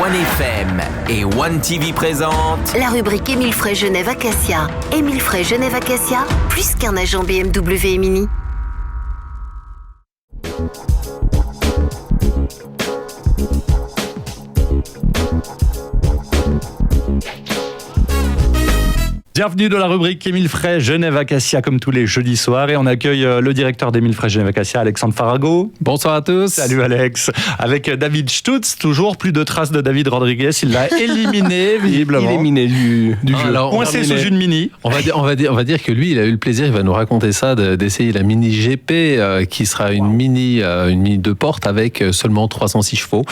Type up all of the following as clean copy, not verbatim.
OneFM et OneTV présentent la rubrique Émile Frey Genève Acacia. Émile Frey Genève Acacia, plus qu'un agent BMW et Mini. Bienvenue dans la rubrique Émile Frey Genève Acacia, comme tous les jeudis soirs, et on accueille le directeur d'Émile Frey Genève Acacia, Alexandre Farago. Bonsoir à tous. Salut Alex. Avec David Stutz, toujours plus de traces de David Rodriguez, il l'a éliminé visiblement. Éliminé du jeu. Alors, coincé sous une Mini. On va dire que lui, il a eu le plaisir, il va nous raconter ça, d'essayer la Mini GP, qui sera une Mini 2 portes avec seulement 306 chevaux,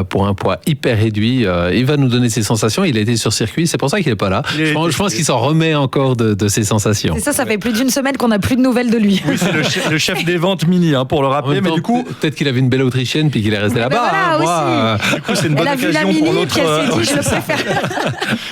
pour un poids hyper réduit. Il va nous donner ses sensations. Il a été sur circuit, c'est pour ça qu'il n'est pas là. Je pense qu'il s'en remet encore de ses sensations. C'est ça fait plus d'une semaine qu'on n'a plus de nouvelles de lui. Oui, c'est le chef des ventes Mini, pour le rappeler. Mais du coup, peut-être qu'il avait une belle autrichienne puis qu'il est resté là-bas. Voilà, aussi. Du coup, c'est une bonne occasion pour l'autre.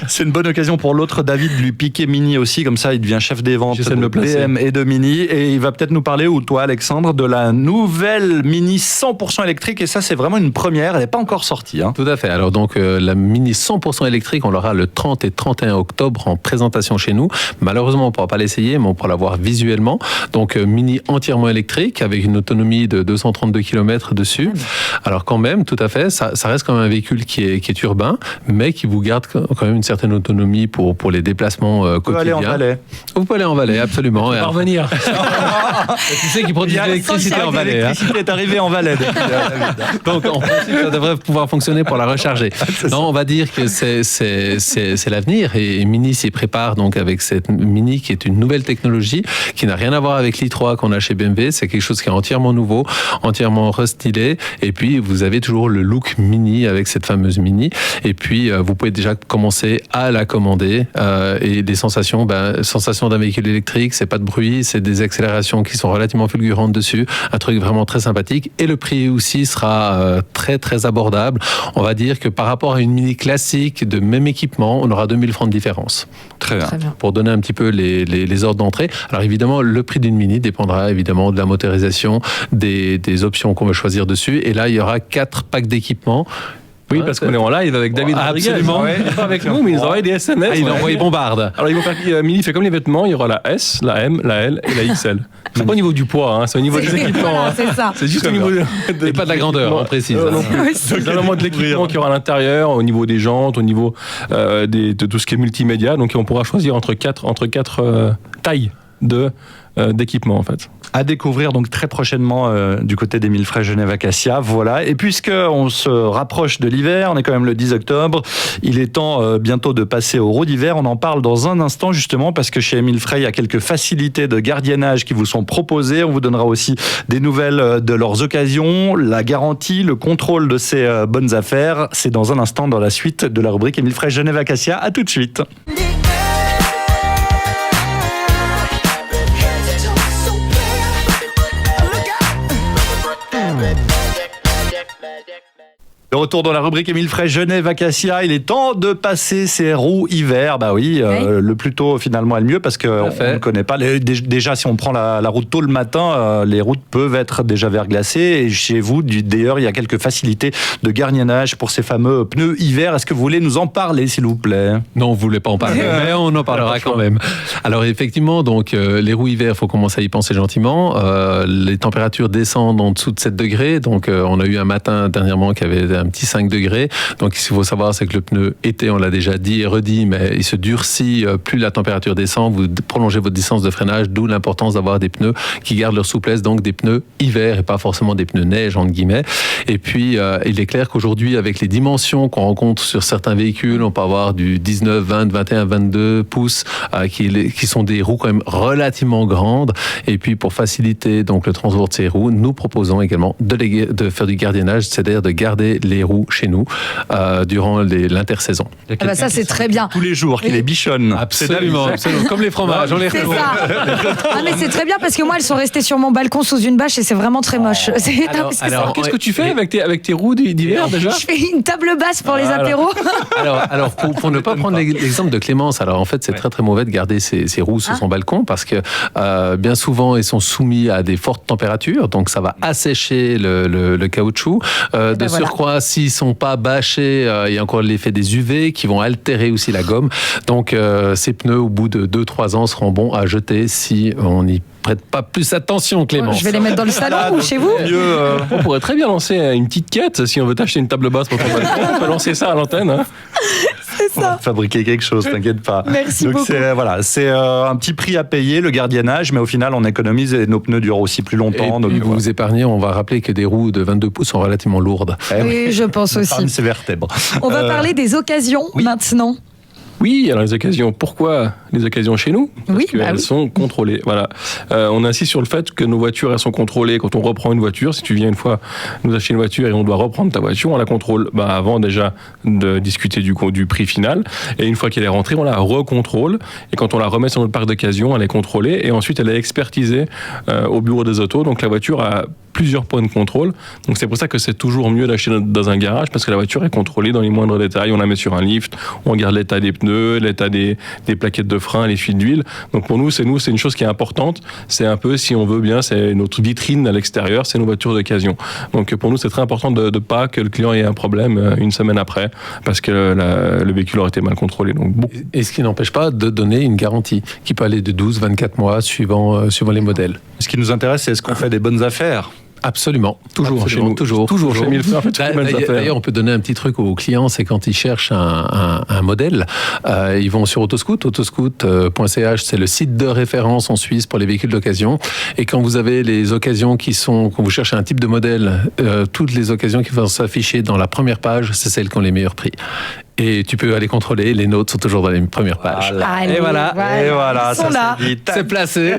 C'est une bonne occasion pour l'autre David de lui piquer Mini aussi, comme ça il devient chef des ventes de BM et de Mini, et il va peut-être nous parler, ou toi Alexandre, de la nouvelle Mini 100% électrique, et ça c'est vraiment une première, elle n'est pas encore sortie. Tout à fait. Alors donc la Mini 100% électrique, on l'aura le 30 et 31 octobre en présentation chez nous. Malheureusement, on ne pourra pas l'essayer, mais on pourra la voir visuellement. Donc, Mini entièrement électrique, avec une autonomie de 232 km dessus. Alors, quand même, tout à fait, ça reste quand même un véhicule qui est urbain, mais qui vous garde quand même une certaine autonomie pour les déplacements quotidiens. Vous pouvez aller en Valais. Vous pouvez aller en Valais, absolument. Et revenir. Tu sais qu'ils produisent de l'électricité en Valais. L'électricité est arrivée en Valais. Donc, en principe, ça devrait pouvoir fonctionner pour la recharger. Non, on va dire que c'est l'avenir, et Mini s'y prépare donc avec cette Mini qui est une nouvelle technologie qui n'a rien à voir avec l'i3 qu'on a chez BMW. C'est quelque chose qui est entièrement nouveau, entièrement restylé, et puis vous avez toujours le look Mini avec cette fameuse Mini, et puis vous pouvez déjà commencer à la commander, et des sensations d'un véhicule électrique, c'est pas de bruit, c'est des accélérations qui sont relativement fulgurantes dessus, un truc vraiment très sympathique, et le prix aussi sera très très abordable. On va dire que par rapport à une Mini classique de même équipement, on aura 2000 francs de différence. Très bien. Pour donner un petit peu les ordres d'entrée. Alors évidemment, le prix d'une Mini dépendra évidemment de la motorisation, des options qu'on va choisir dessus. Et là, il y aura 4 packs d'équipement. Oui, parce qu'on est en live avec David Rodriguez. Absolument. Il n'est pas avec nous, mais ils envoient des SMS. Il a envoyé bombarde. Alors, ils vont faire Mini fait comme les vêtements. Il y aura la S, la M, la L et la XL. C'est pas au niveau du poids, c'est au niveau des équipements. C'est ça. C'est juste au niveau Et pas de la grandeur, on précise. Non plus. Dans le mode de l'équipement qu'il y aura à l'intérieur, au niveau des jantes, au niveau de tout ce qui est multimédia. Donc, on pourra choisir entre quatre tailles d'équipement, en fait. À découvrir donc très prochainement du côté d'Émile Frey Genève Acacia. Voilà. Et puisqu'on se rapproche de l'hiver, on est quand même le 10 octobre, il est temps bientôt de passer au roue d'hiver. On en parle dans un instant justement parce que chez Émile Frey, il y a quelques facilités de gardiennage qui vous sont proposées. On vous donnera aussi des nouvelles de leurs occasions, la garantie, le contrôle de ces bonnes affaires. C'est dans un instant dans la suite de la rubrique Émile Frey Genève Acacia. À tout de suite. De retour dans la rubrique Émile Frey Genève Acacia, il est temps de passer ces roues hiver. Bah oui, le plus tôt finalement est le mieux parce qu'on ne connaît pas. Déjà, si on prend la route tôt le matin, les routes peuvent être déjà verglacées. Et chez vous, d'ailleurs, il y a quelques facilités de gardiennage pour ces fameux pneus hiver. Est-ce que vous voulez nous en parler, s'il vous plaît ? Non, on ne voulait pas en parler, mais on en parlera quand même. Alors effectivement, donc les roues hiver, il faut commencer à y penser gentiment. Les températures descendent en dessous de 7 degrés. Donc on a eu un matin dernièrement qui avait un petit 5 degrés. Donc, ce qu'il faut savoir, c'est que le pneu été, on l'a déjà dit et redit, mais il se durcit plus la température descend, vous prolongez votre distance de freinage, d'où l'importance d'avoir des pneus qui gardent leur souplesse, donc des pneus hiver et pas forcément des pneus neige, entre guillemets. Et puis, il est clair qu'aujourd'hui, avec les dimensions qu'on rencontre sur certains véhicules, on peut avoir du 19, 20, 21, 22 pouces, qui sont des roues quand même relativement grandes. Et puis, pour faciliter donc le transport de ces roues, nous proposons également de faire du gardiennage, c'est-à-dire de garder les roues chez nous durant l'intersaison. Ça, c'est très bien. Tous les jours, qui les bichonne. Absolument. Comme les fromages, on les retrouve. Mais c'est très bien parce que moi, elles sont restées sur mon balcon sous une bâche et c'est vraiment très moche. Alors, qu'est-ce que tu fais avec tes roues d'hiver déjà ? Je fais une table basse pour les apéros. Alors pour ne pas prendre l'exemple de Clémence, alors en fait, c'est très très mauvais de garder ses roues sur son balcon parce que bien souvent, ils sont soumis à des fortes températures, donc ça va assécher le caoutchouc. De surcroît, ça, s'ils sont pas bâchés, il y a encore l'effet des UV qui vont altérer aussi la gomme. Donc ces pneus, au bout de 2-3 ans, seront bons à jeter si on n'y prête pas plus attention, Clémence. Je vais les mettre dans le salon ou chez vous. On pourrait très bien lancer une petite quête si on veut t'acheter une table basse pour ton balcon. On peut lancer ça à l'antenne. Hein. C'est On va ça. fabriquer quelque chose, t'inquiète pas. Merci Donc beaucoup. c'est un petit prix à payer, le gardiennage, mais au final, on économise et nos pneus durent aussi plus longtemps. Et donc, puis vous vous épargnez, on va rappeler que des roues de 22 pouces sont relativement lourdes. Oui, je pense aussi. Parmi ses vertèbres. On va parler des occasions maintenant. Oui, alors les occasions. Pourquoi les occasions chez nous? Parce Oui, qu'elles bah oui. sont contrôlées. Voilà. On insiste sur le fait que nos voitures, elles sont contrôlées. Quand on reprend une voiture, si tu viens une fois nous acheter une voiture et on doit reprendre ta voiture, on la contrôle avant déjà de discuter du prix final. Et une fois qu'elle est rentrée, on la recontrôle. Et quand on la remet sur notre parc d'occasion, elle est contrôlée. Et ensuite, elle est expertisée au bureau des autos. Donc la voiture a plusieurs points de contrôle. Donc c'est pour ça que c'est toujours mieux d'acheter dans un garage parce que la voiture est contrôlée dans les moindres détails. On la met sur un lift, on regarde l'état des pneus, l'état des plaquettes de frein, les fuites d'huile. Donc pour nous, c'est une chose qui est importante. C'est un peu, si on veut bien, c'est notre vitrine à l'extérieur, c'est nos voitures d'occasion. Donc pour nous, c'est très important de ne pas que le client ait un problème une semaine après parce que le véhicule aurait été mal contrôlé. Donc, Et ce qui n'empêche pas de donner une garantie qui peut aller de 12-24 mois suivant les modèles. Ce qui nous intéresse, c'est est-ce qu'on fait des bonnes affaires? Absolument. Toujours Absolument, chez nous. Toujours. Chez Millefrère, en fait, toutes les mêmes affaires. D'ailleurs, on peut donner un petit truc aux clients, c'est quand ils cherchent un modèle, ils vont sur Autoscout, autoscout.ch, c'est le site de référence en Suisse pour les véhicules d'occasion. Et quand vous avez les occasions quand vous cherchez un type de modèle, toutes les occasions qui vont s'afficher dans la première page, c'est celles qui ont les meilleurs prix. Et tu peux aller contrôler, les nôtres sont toujours dans les premières pages. Allez, Et voilà, Ils sont ça là. c'est dit. C'est placé.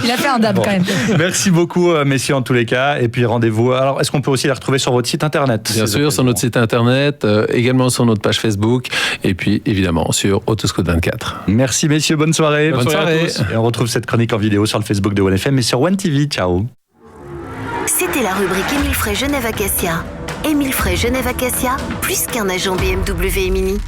Il a fait un dab Bon. quand même. Merci beaucoup, messieurs, en tous les cas. Et puis rendez-vous. Alors, est-ce qu'on peut aussi les retrouver sur votre site internet? Bien sûr, sur notre site internet, également sur notre page Facebook, et puis évidemment sur Autoscout 24. Merci, messieurs. Bonne soirée. Bonne soirée. à tous. Et on retrouve cette chronique en vidéo sur le Facebook de OneFM et sur One TV. Ciao. C'était la rubrique Émile Frey Genève Acacia. Émile Frey Genève Acacia, plus qu'un agent BMW et Mini.